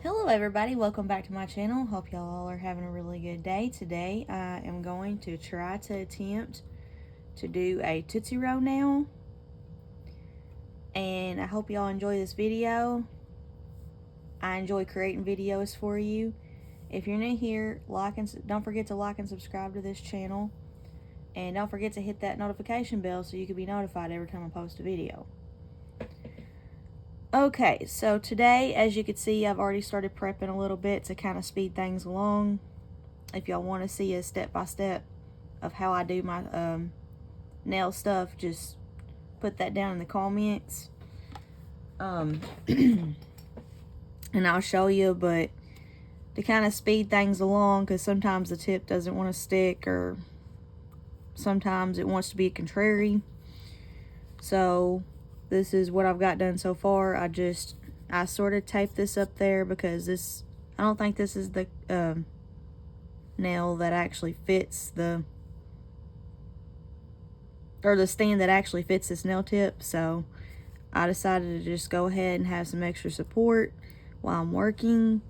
Hello everybody, welcome back to my channel. Hope y'all are having a really good day. Today I am going to try to attempt to do a Tootsie Roll nail, and I hope y'all enjoy this video. I enjoy creating videos for you. If you're new here, don't forget to like and subscribe to this channel, and don't forget to hit that notification bell so you can be notified every time I post a video. Okay, so today, as you can see, I've already started prepping a little bit to kind of speed things along. If y'all want to see a step-by-step of how I do my nail stuff, just put that down in the comments. And I'll show you, but to kind of speed things along, because sometimes the tip doesn't want to stick, or sometimes it wants to be contrary. So this is what I've got done so far. I sort of taped this up there because I don't think this is the nail that actually fits the stand that actually fits this nail tip. So I decided to just go ahead and have some extra support while I'm working.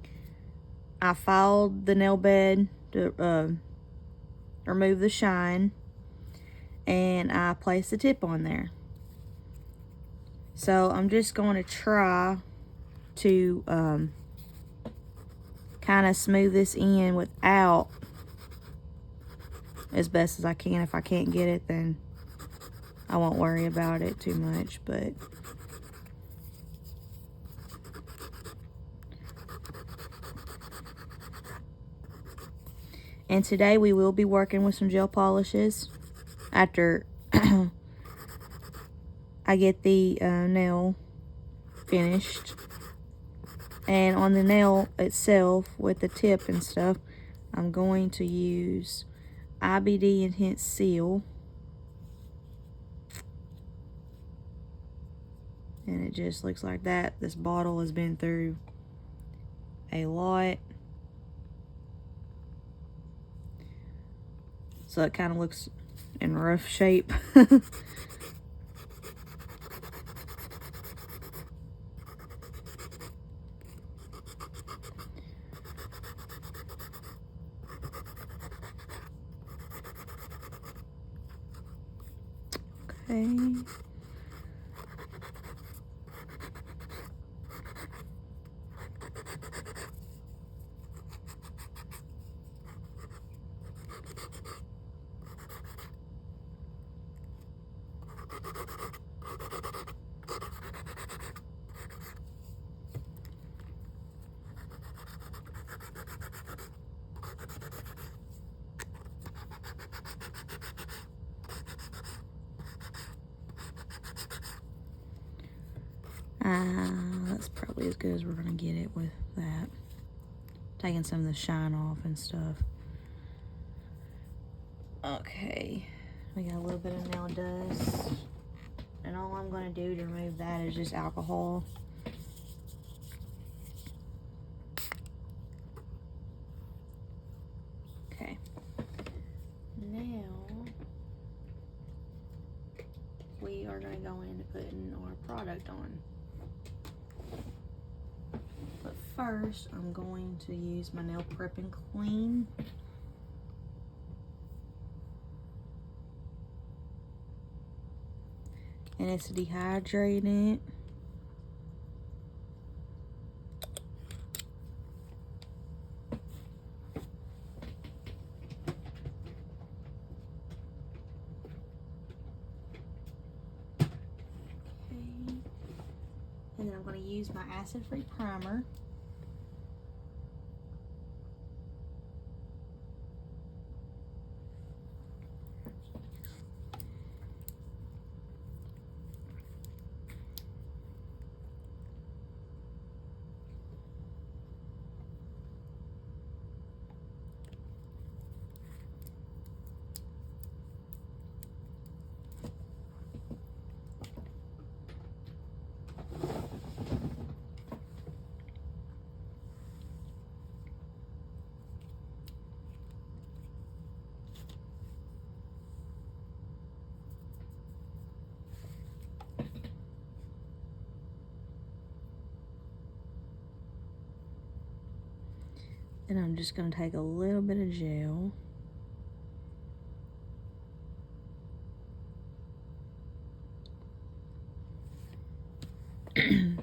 I filed the nail bed to remove the shine, and I placed the tip on there. So I'm just going to try to kind of smooth this in without, as best as I can. If I can't get it, then I won't worry about it too much, but and today we will be working with some gel polishes after I get the nail finished. And on the nail itself, with the tip and stuff, I'm going to use IBD Intense Seal. And it just looks like that. This bottle has been through a lot. So it kind of looks in rough shape. Okay. That's probably as good as we're gonna get it with that. Taking some of the shine off and stuff. Okay, we got a little bit of nail dust, and all I'm gonna do to remove that is just alcohol. Okay, now we are gonna go into putting our product on. But first, I'm going to use my Nail Prep and Clean. And it's dehydrating. And then I'm going to use my acid-free primer. And I'm just going to take a little bit of gel. And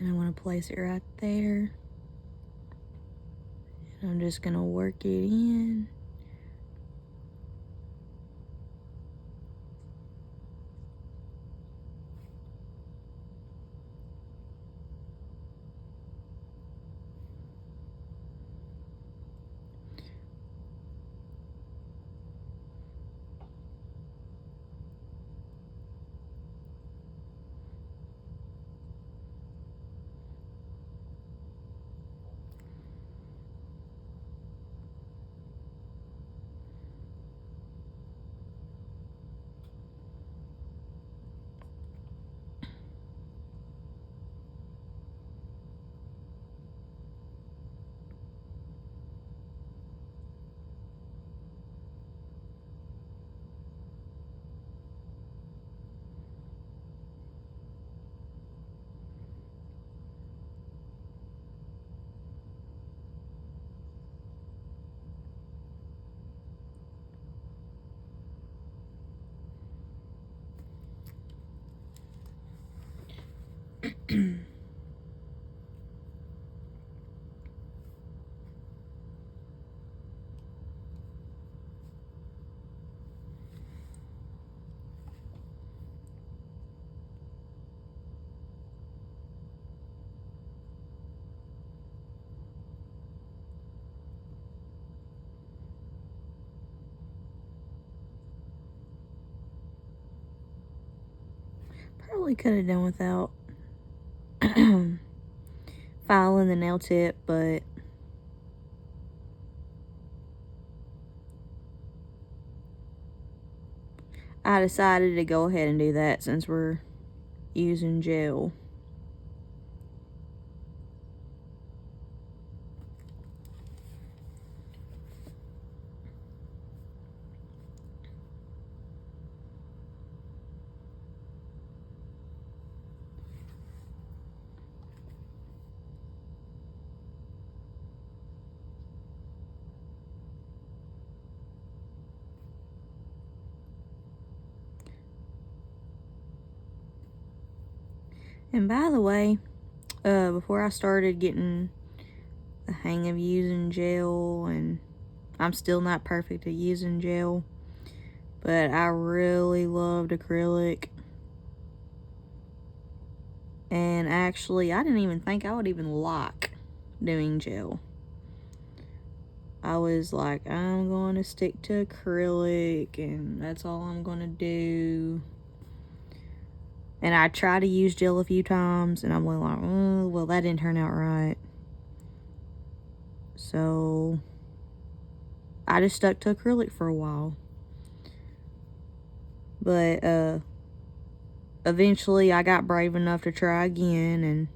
I want to place it right there. And I'm just going to work it in. Probably could have done without filing the nail tip, but I decided to go ahead and do that since we're using gel. And by the way, before I started getting the hang of using gel, and I'm still not perfect at using gel, but I really loved acrylic. And actually, I didn't even think I would even like doing gel. I was like, I'm going to stick to acrylic, and that's all I'm going to do. And I tried to use gel a few times, and I'm like, oh, well, that didn't turn out right. So I just stuck to acrylic for a while. But eventually I got brave enough to try again, and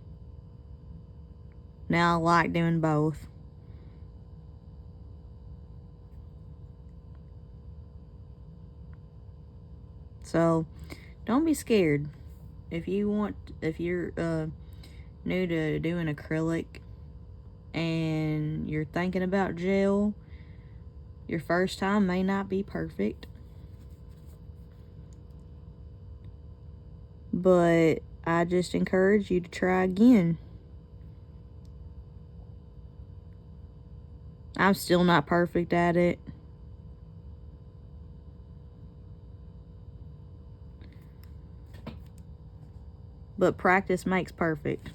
now I like doing both. So don't be scared. If you're new to doing acrylic and you're thinking about gel, your first time may not be perfect, but I just encourage you to try again. I'm still not perfect at it. But practice makes perfect.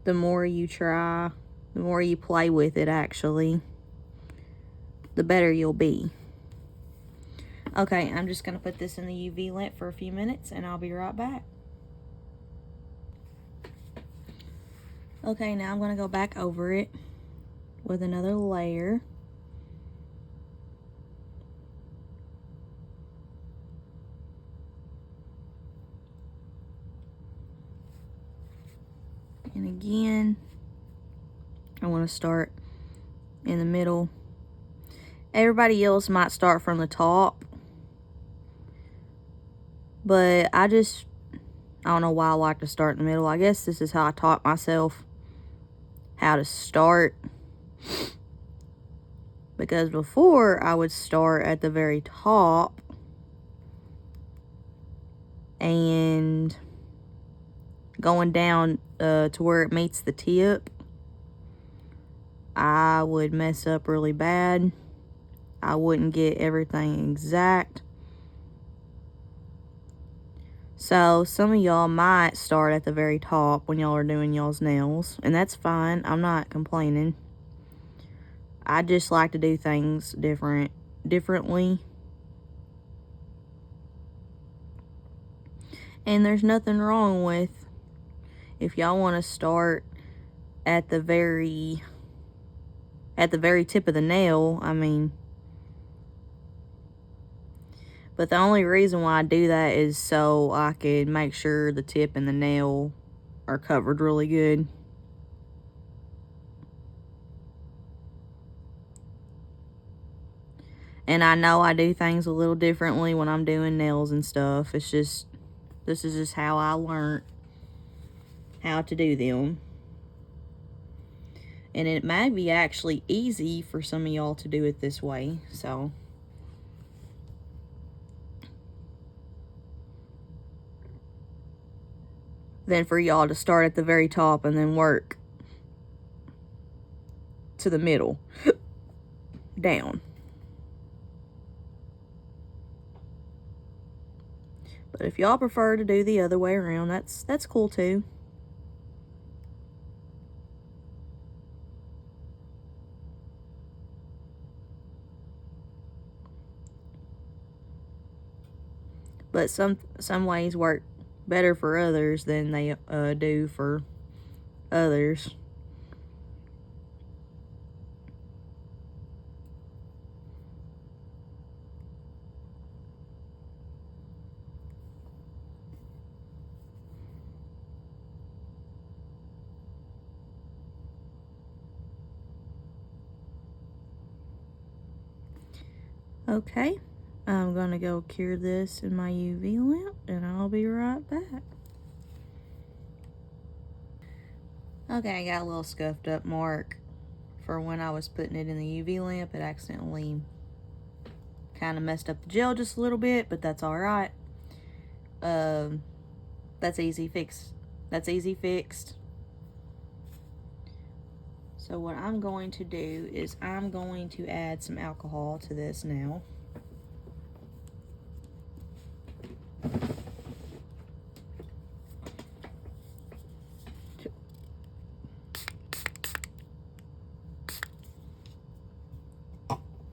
The more you try, the more you play with it, actually, the better you'll be. Okay, I'm just going to put this in the UV lamp for a few minutes, and I'll be right back. Okay, now I'm going to go back over it with another layer. And again, I want to start in the middle. Everybody else might start from the top, but I don't know why I like to start in the middle. I guess this is how I taught myself how to start, because before I would start at the very top and going down to where it meets the tip, I would mess up really bad. I wouldn't get everything exact. So some of y'all might start at the very top when y'all are doing y'all's nails, and that's fine. I'm not complaining. I just like to do things differently. And there's nothing wrong with if y'all want to start at the very tip of the nail. I mean, but the only reason why I do that is so I can make sure the tip and the nail are covered really good. And I know I do things a little differently when I'm doing nails and stuff. It's just, this is just how I learned how to do them. And it may be actually easy for some of y'all to do it this way, so. Then for y'all to start at the very top and then work to the middle, down. But if y'all prefer to do the other way around, that's cool too. But some ways work better for others than they do for others. Okay, I'm gonna go cure this in my UV lamp, and I'll be right back. Okay, I got a little scuffed up mark for when I was putting it in the UV lamp. It accidentally kind of messed up the gel just a little bit, but that's all right. That's easy fixed. So what I'm going to do is I'm going to add some alcohol to this now.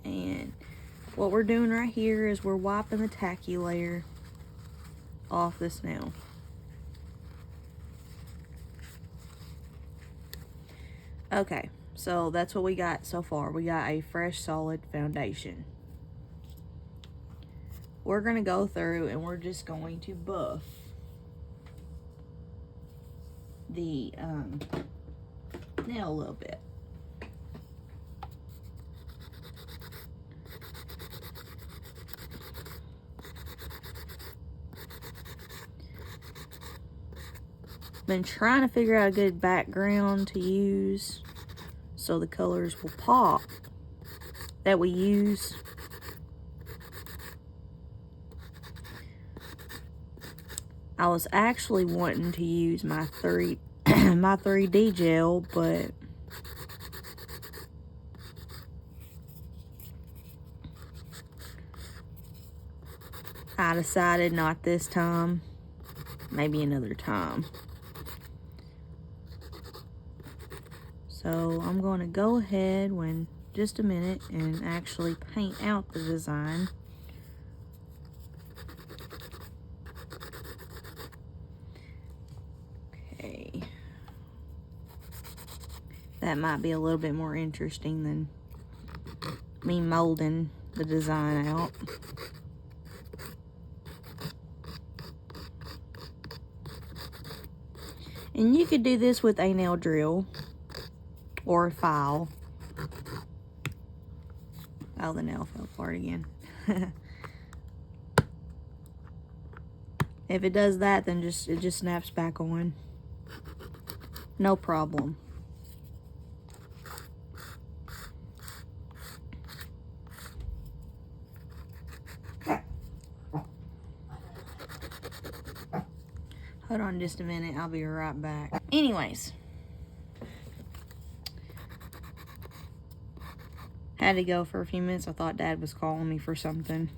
And what we're doing right here is we're wiping the tacky layer off this nail. Okay, so that's what we got so far. We got a fresh, solid foundation. We're going to go through and we're just going to buff the nail a little bit. Been trying to figure out a good background to use so the colors will pop that we use. I was actually wanting to use my 3D gel, but I decided not this time, maybe another time. So I'm going to go ahead in just a minute and actually paint out the design. Okay. That might be a little bit more interesting than me molding the design out. And you could do this with a nail drill or a file. Oh, the nail fell apart again. If it does that, then it just snaps back on. No problem. Hold on just a minute. I'll be right back. Anyways. Had to go for a few minutes. I thought Dad was calling me for something.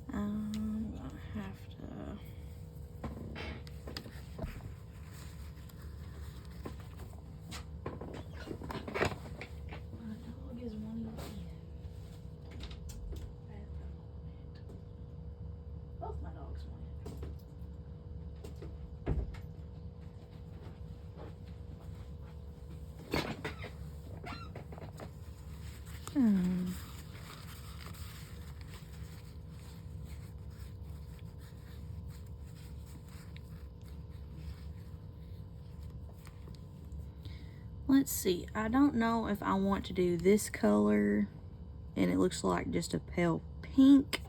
I have to. My dog is wanting in. Both my dogs want it. Let's see. I don't know if I want to do this color, and it looks like just a pale pink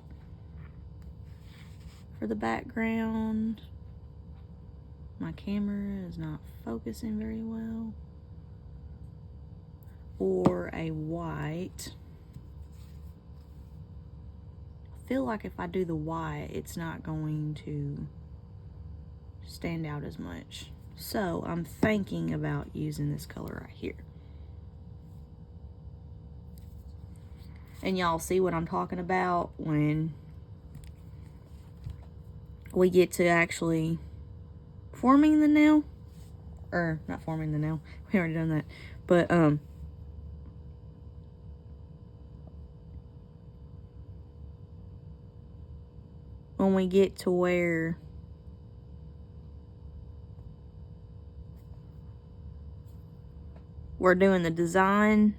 for the background. My camera is not focusing very well. Or a white. I feel like if I do the white, it's not going to stand out as much. So I'm thinking about using this color right here. And y'all see what I'm talking about when we get to actually forming the nail. Or not forming the nail. We already done that. But when we get to where we're doing the design,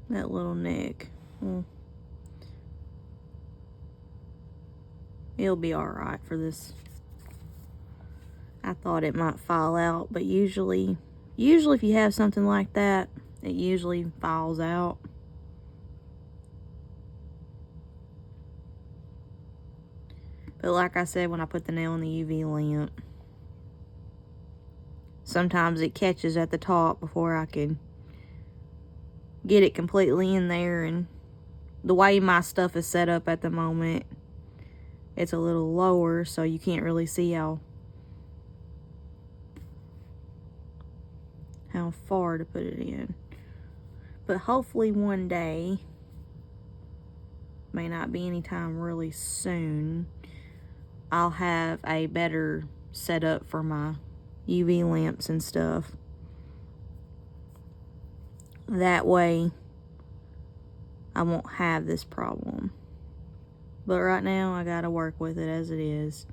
that little neck, it'll be alright for this. I thought it might fall out, but usually if you have something like that, it usually falls out. But like I said, when I put the nail in the UV lamp, sometimes it catches at the top before I can get it completely in there. And the way my stuff is set up at the moment, it's a little lower, so you can't really see how far to put it in. But hopefully one day, may not be anytime really soon, I'll have a better setup for my UV lamps and stuff. That way I won't have this problem. But right now I gotta work with it as it is.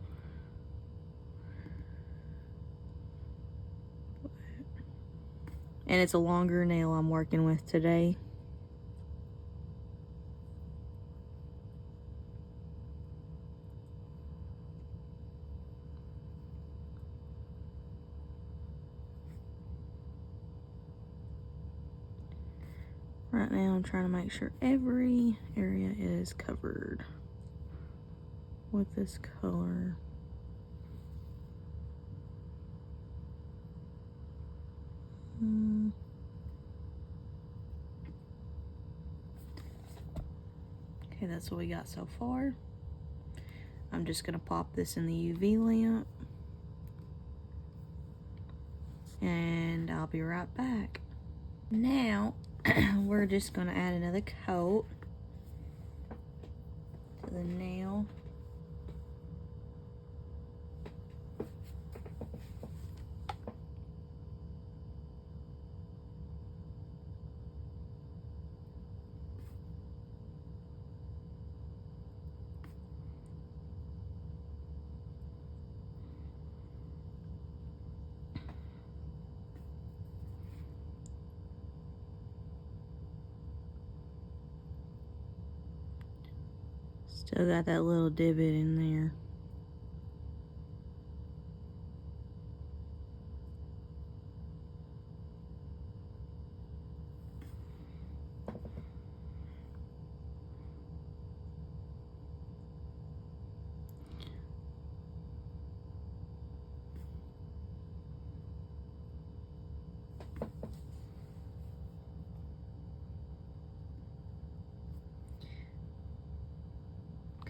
And it's a longer nail I'm working with today. Right now I'm trying to make sure every area is covered with this color. Okay, that's what we got so far. I'm just gonna pop this in the UV lamp. And I'll be right back. Now, we're just gonna add another coat to the nail. Still got that little divot in there.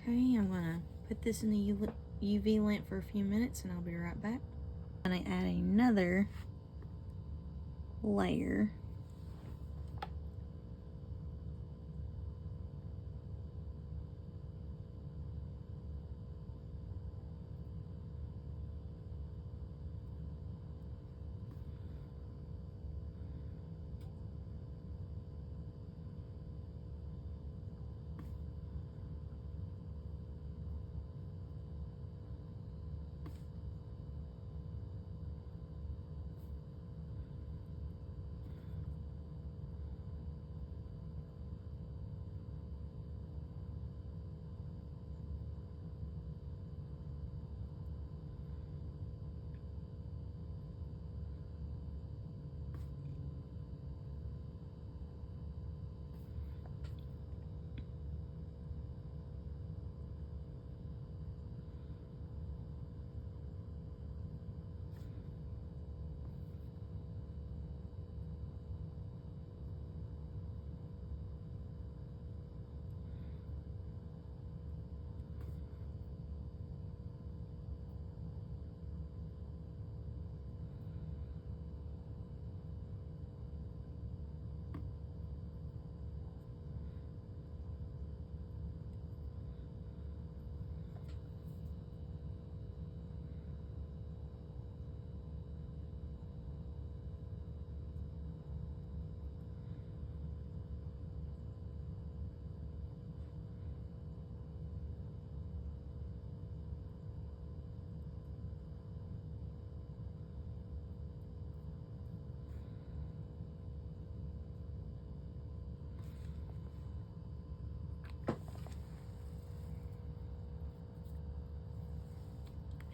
Okay, I'm gonna put this in the UV lamp for a few minutes and I'll be right back. I'm gonna add another layer.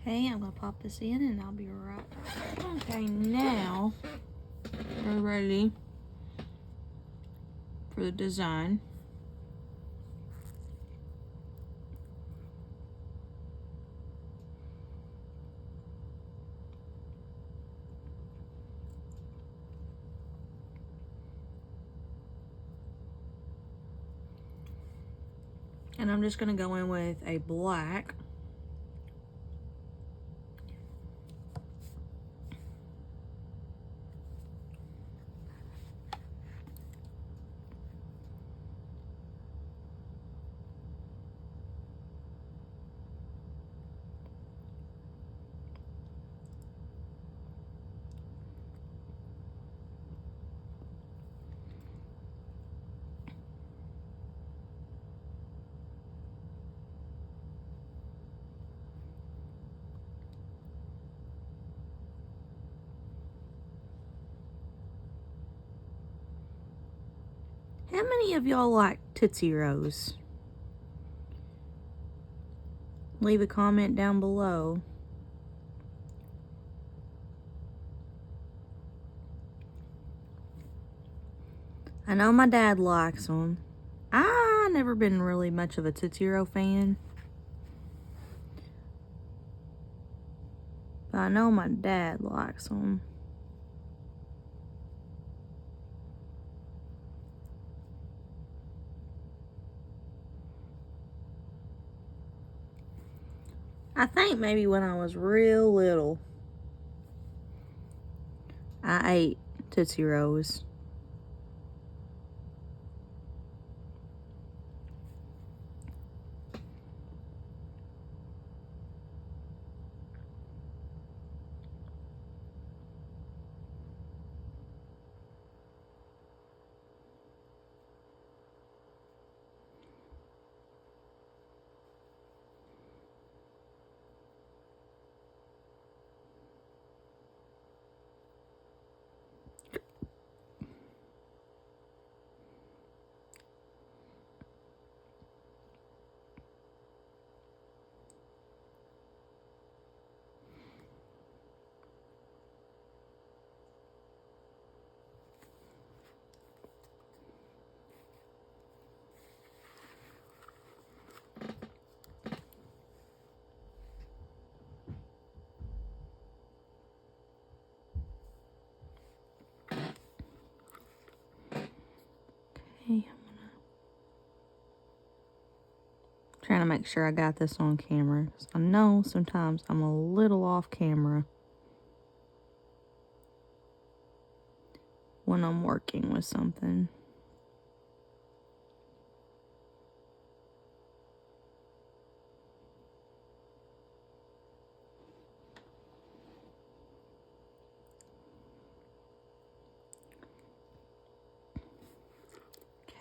Okay, I'm gonna pop this in and I'll be right back. Okay, now we're ready for the design. And I'm just gonna go in with a black. How many of y'all like Tootsie Rolls? Leave a comment down below. I know my dad likes them. I never been really much of a Tootsie Roll fan. But I know my dad likes them. I think maybe when I was real little, I ate Tootsie Rolls. Okay, trying to make sure I got this on camera. I know sometimes I'm a little off camera when I'm working with something.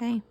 Okay.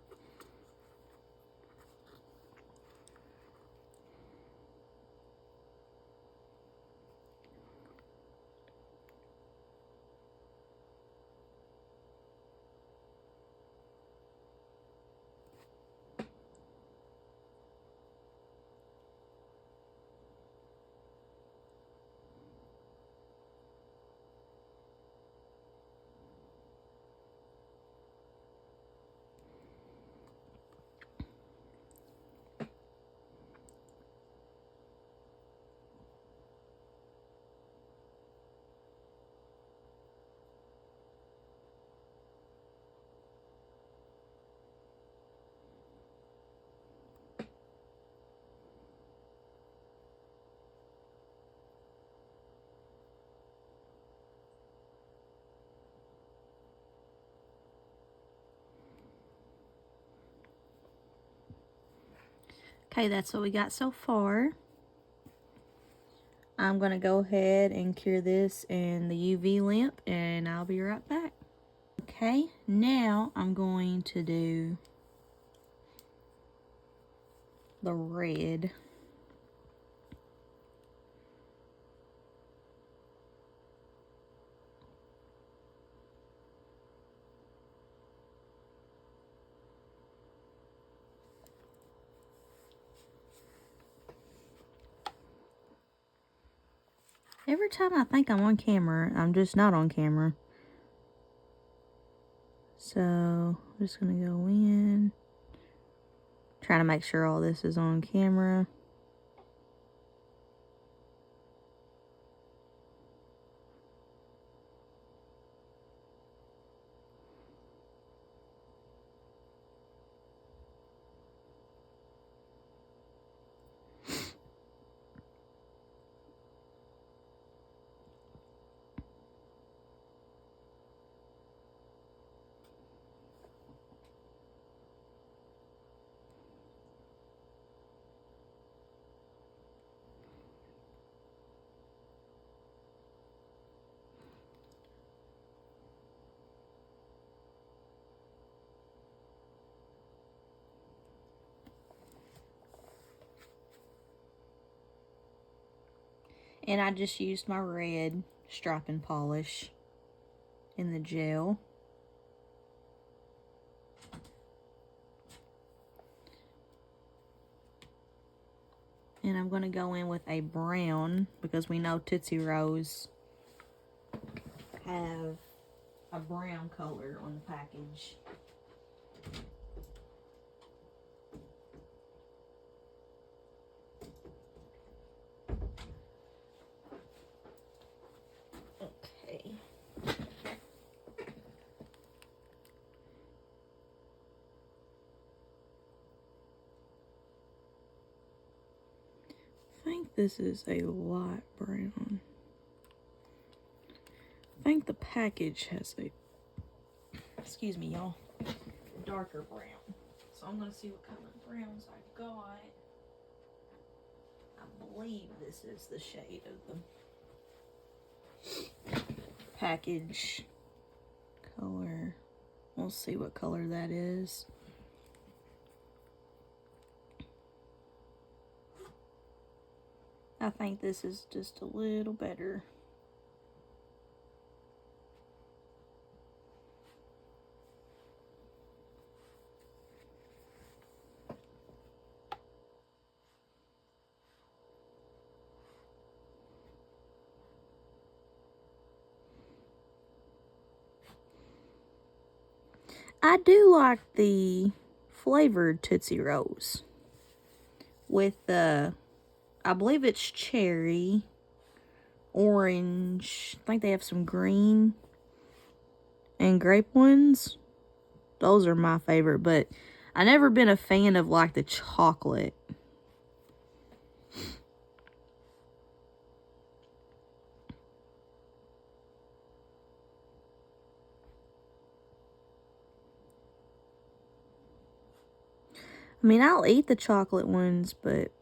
Okay, that's what we got so far. I'm going to go ahead and cure this in the UV lamp, and I'll be right back. Okay, now I'm going to do the red. Every time I think I'm on camera, I'm just not on camera. So, I'm just going to go in. Trying to make sure all this is on camera. And I just used my red striping polish in the gel. And I'm going to go in with a brown, because we know Tootsie Rolls have a brown color on the package. Okay. I think this is a light brown. I think the package has a, excuse me y'all, darker brown. So I'm gonna see what kind of browns I got. I believe this is the shade of the package color. We'll see what color that is. I think this is just a little better. I do like the flavored Tootsie Rolls with the, I believe it's cherry, orange, I think they have some green and grape ones. Those are my favorite, but I've never been a fan of like the chocolate. I mean, I'll eat the chocolate ones, but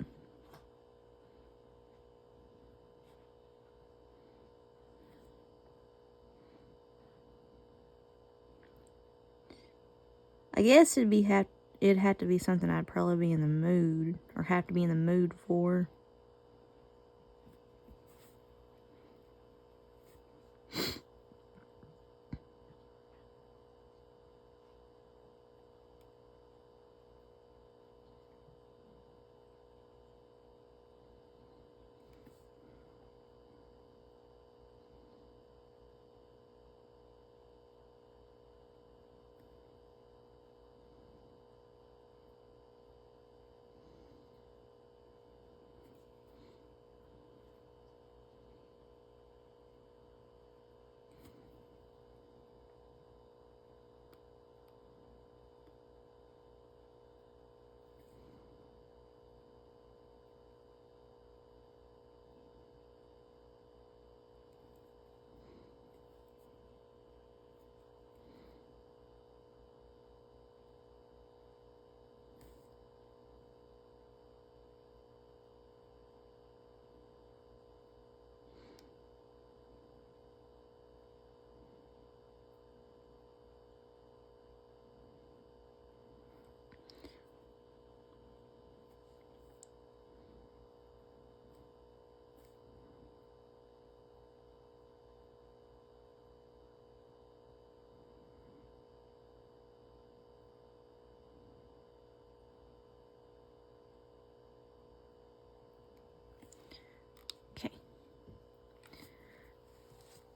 I guess it'd have to be something I'd probably be in the mood, or have to be in the mood for. Okay.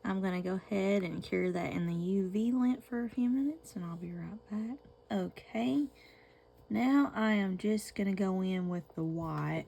I'm going to go ahead and cure that in the UV lamp for a few minutes, and I'll be right back. Okay. Now I am just going to go in with the white.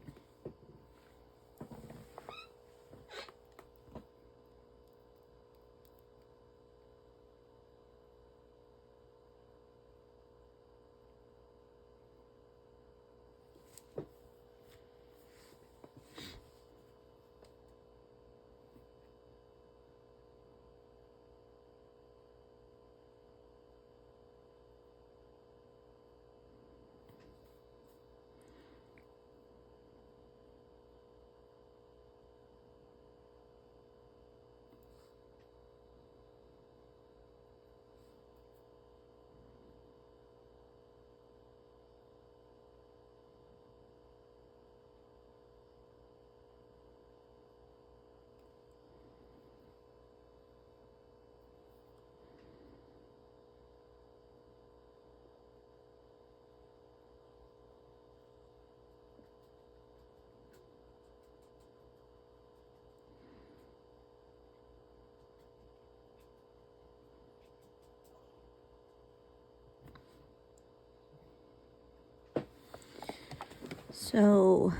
So,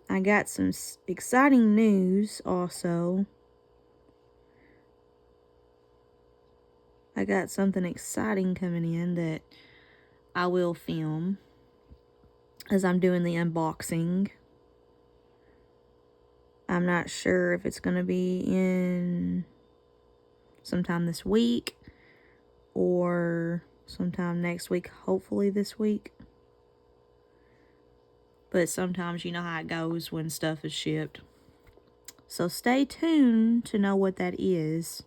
I got some exciting news also. I got something exciting coming in that I will film as I'm doing the unboxing. I'm not sure if it's going to be in sometime this week or sometime next week, hopefully this week. But sometimes you know how it goes when stuff is shipped. So stay tuned to know what that is.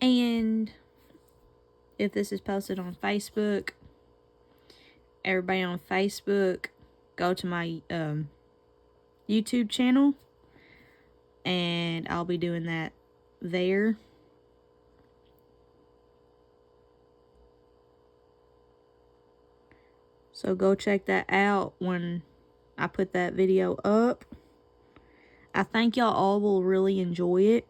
And if this is posted on Facebook, everybody on Facebook, go to my YouTube channel, and I'll be doing that there. So go check that out when I put that video up. I think y'all all will really enjoy it.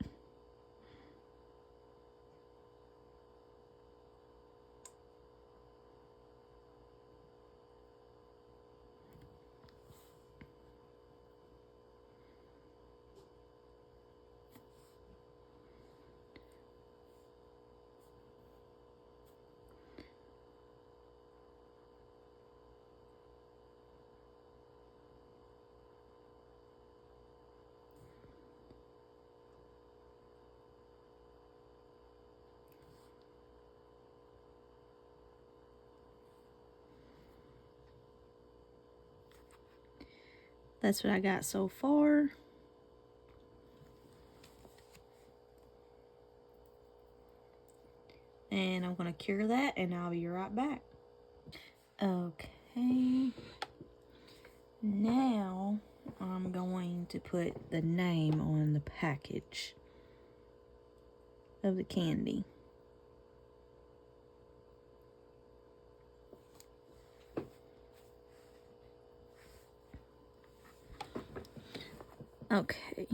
That's what I got so far. And I'm going to cure that, and I'll be right back. Okay. Now I'm going to put the name on the package of the candy. Okay.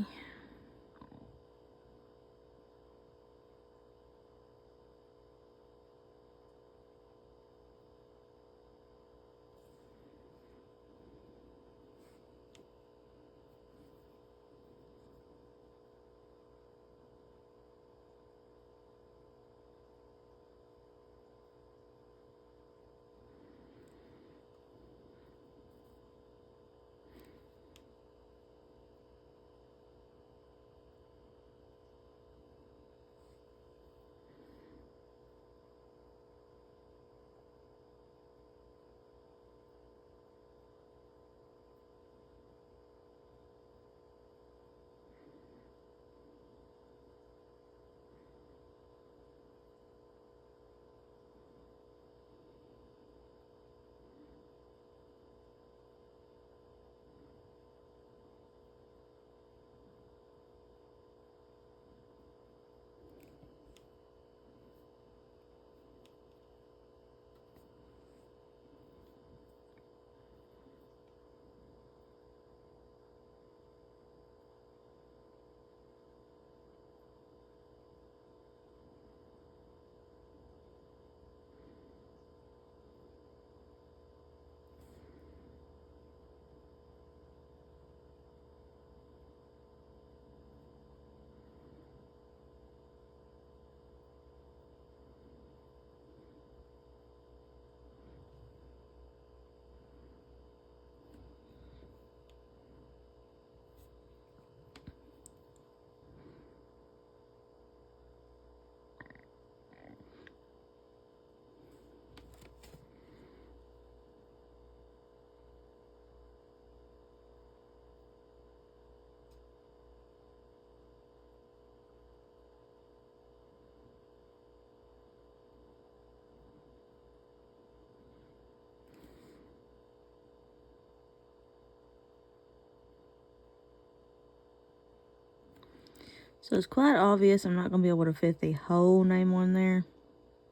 So it's quite obvious I'm not going to be able to fit the whole name on there,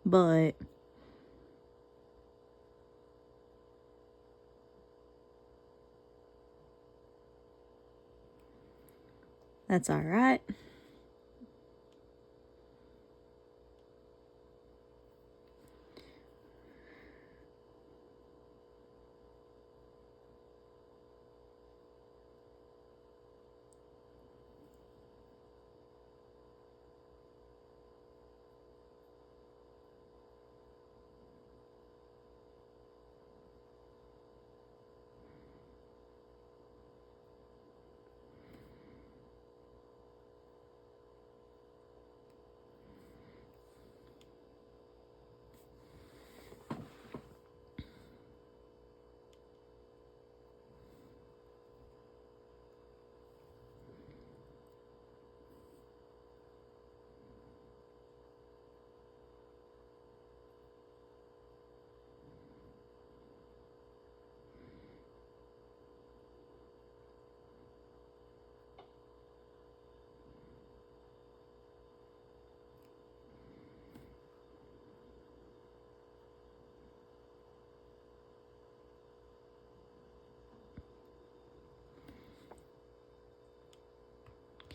but that's all right.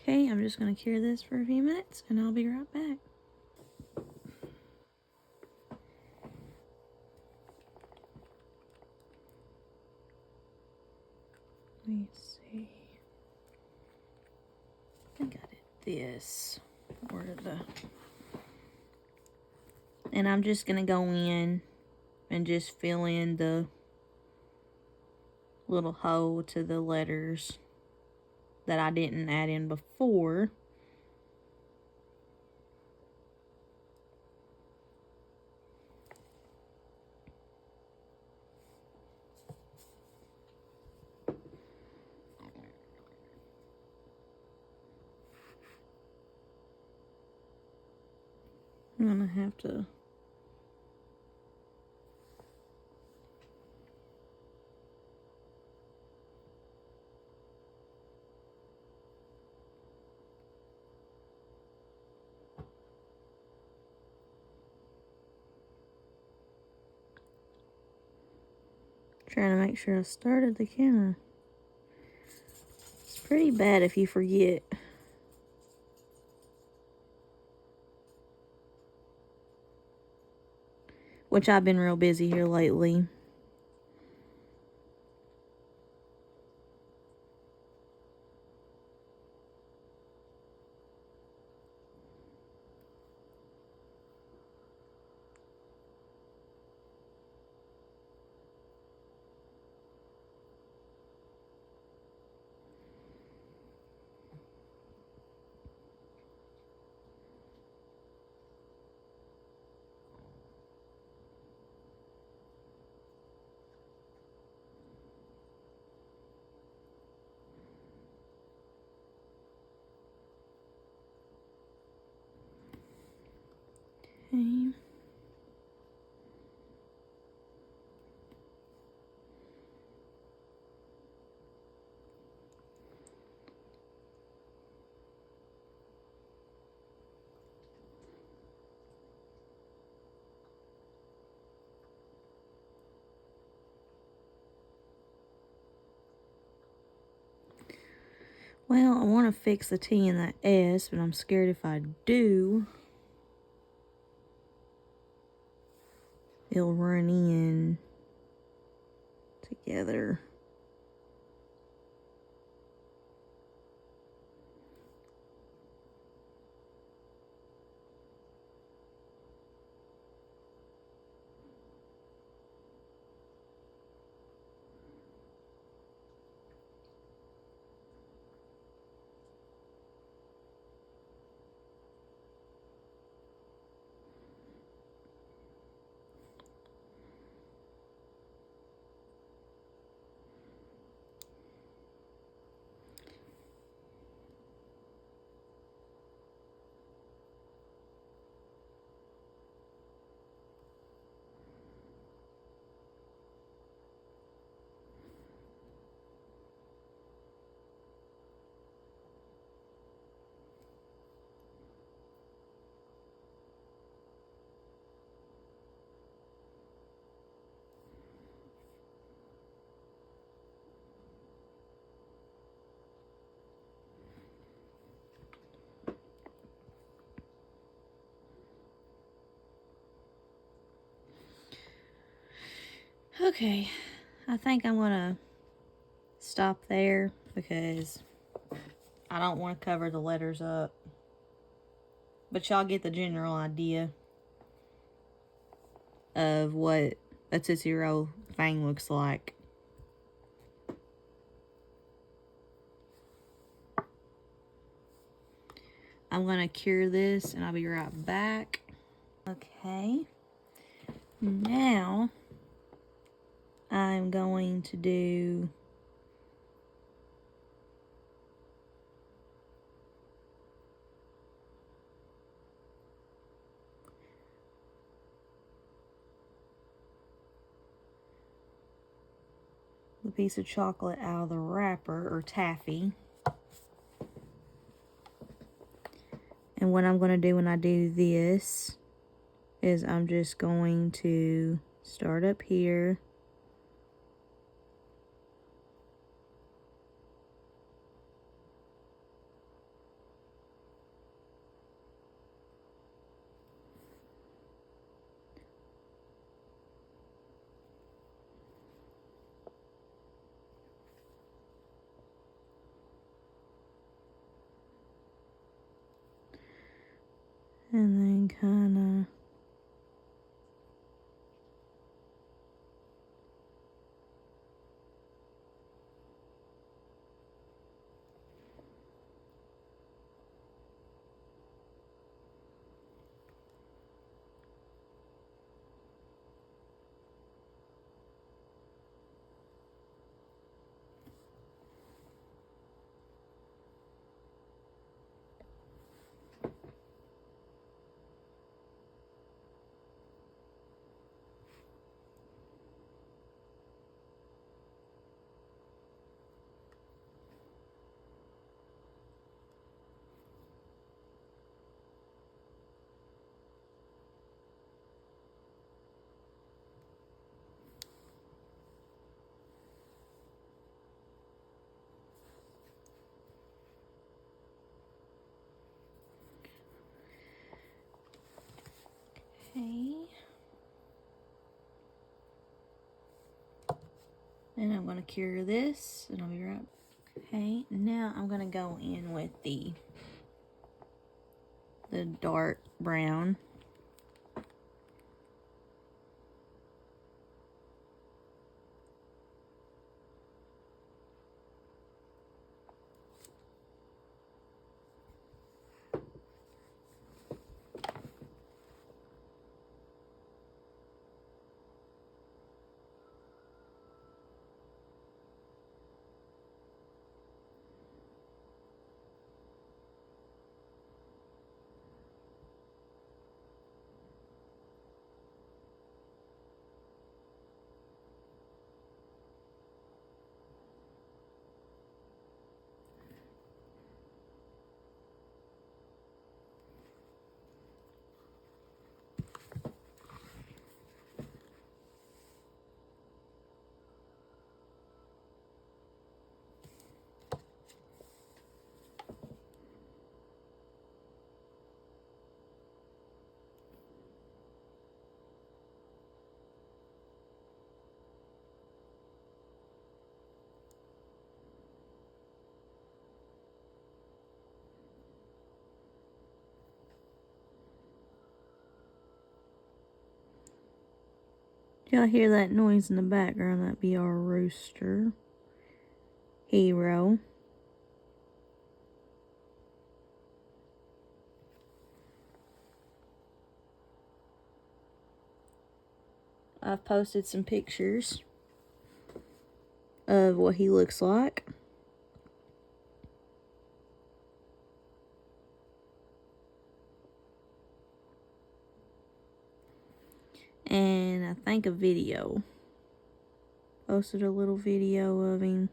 Okay, I'm just going to cure this for a few minutes and I'll be right back. Let me see. I think I did this. And I'm just going to go in and just fill in the little hole to the letters that I didn't add in before. I'm gonna have to trying to make sure I started the camera. It's pretty bad if you forget. Which I've been real busy here lately. Okay. Well, I want to fix the T and the S, but I'm scared if I do, it'll run in together. Okay, I think I'm gonna stop there because I don't want to cover the letters up. But y'all get the general idea of what a Tootsie Roll thing looks like. I'm going to cure this and I'll be right back. Okay. Now, I'm going to do the piece of chocolate out of the wrapper, or taffy. And what I'm going to do when I do this is I'm just going to start up here. And then kind of okay. And I'm going to cure this, and I'll be right. Okay, now I'm going to go in with the dark brown. Y'all hear that noise in the background? That'd be our rooster, Hero. I've posted some pictures of what he looks like. And I think a video. Posted a little video of him.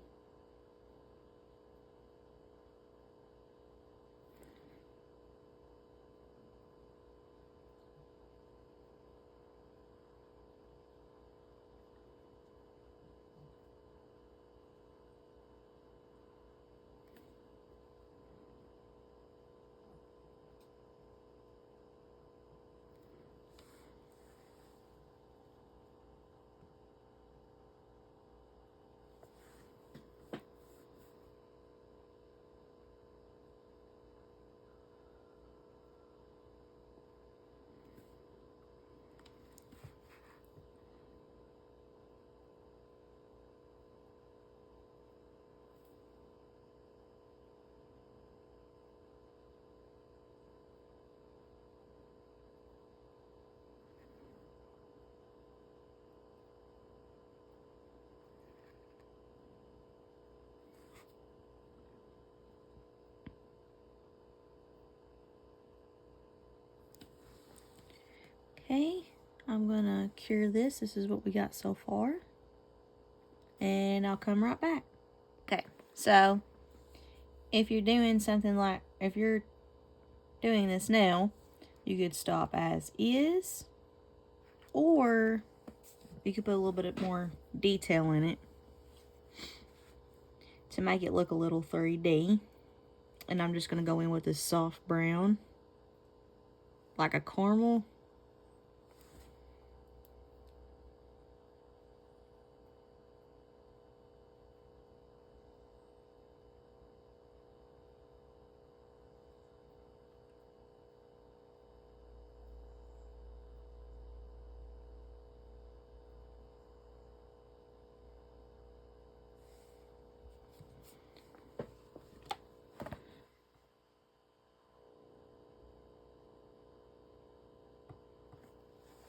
Okay, I'm gonna cure this. This is what we got so far. And I'll come right back. Okay, so if you're doing something like, if you're doing this now, you could stop as is, or you could put a little bit more detail in it to make it look a little 3D. And I'm just going to go in with this soft brown, like a caramel.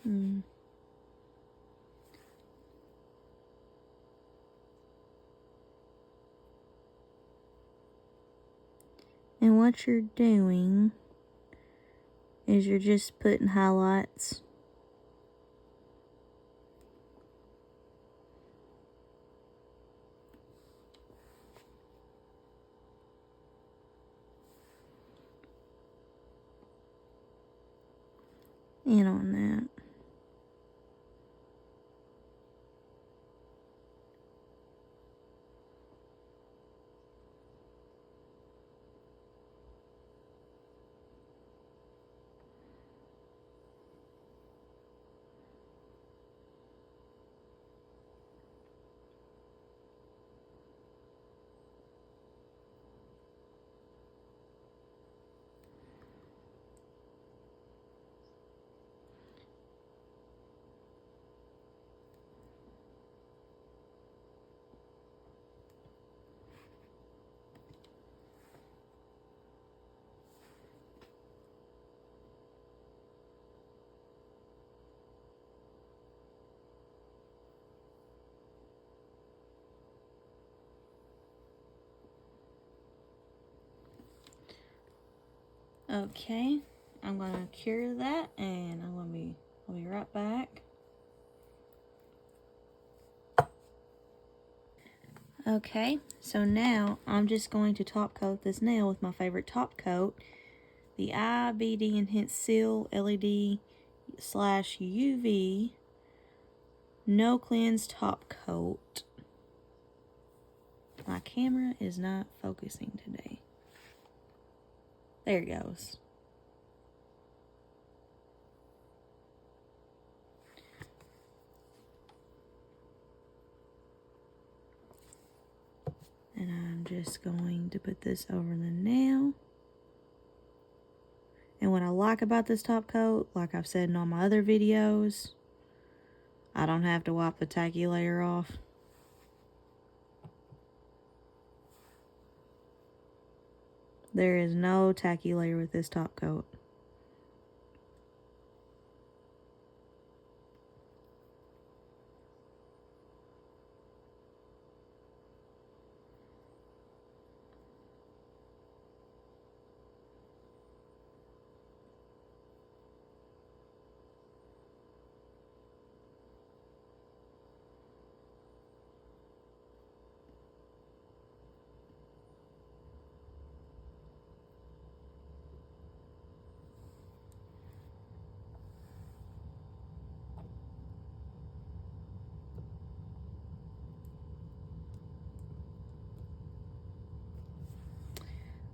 And what you're doing is you're just putting highlights in on that. Okay, I'm gonna cure that, and I'll be right back. Okay, so now I'm just going to top coat this nail with my favorite top coat, the IBD Enhanced Seal LED / UV No Cleanse Top Coat. My camera is not focusing today. There it goes. And I'm just going to put this over the nail. And what I like about this top coat, like I've said in all my other videos, I don't have to wipe the tacky layer off. There is no tacky layer with this top coat.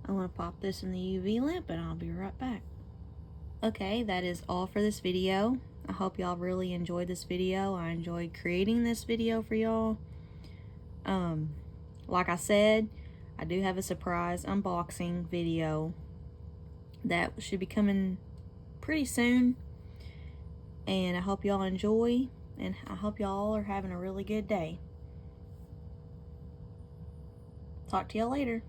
I'm going to pop this in the UV lamp and I'll be right back. Okay, that is all for this video. I hope y'all really enjoyed this video. I enjoyed creating this video for y'all. Like I said, I do have a surprise unboxing video that should be coming pretty soon. And I hope y'all enjoy, and I hope y'all are having a really good day. Talk to y'all later.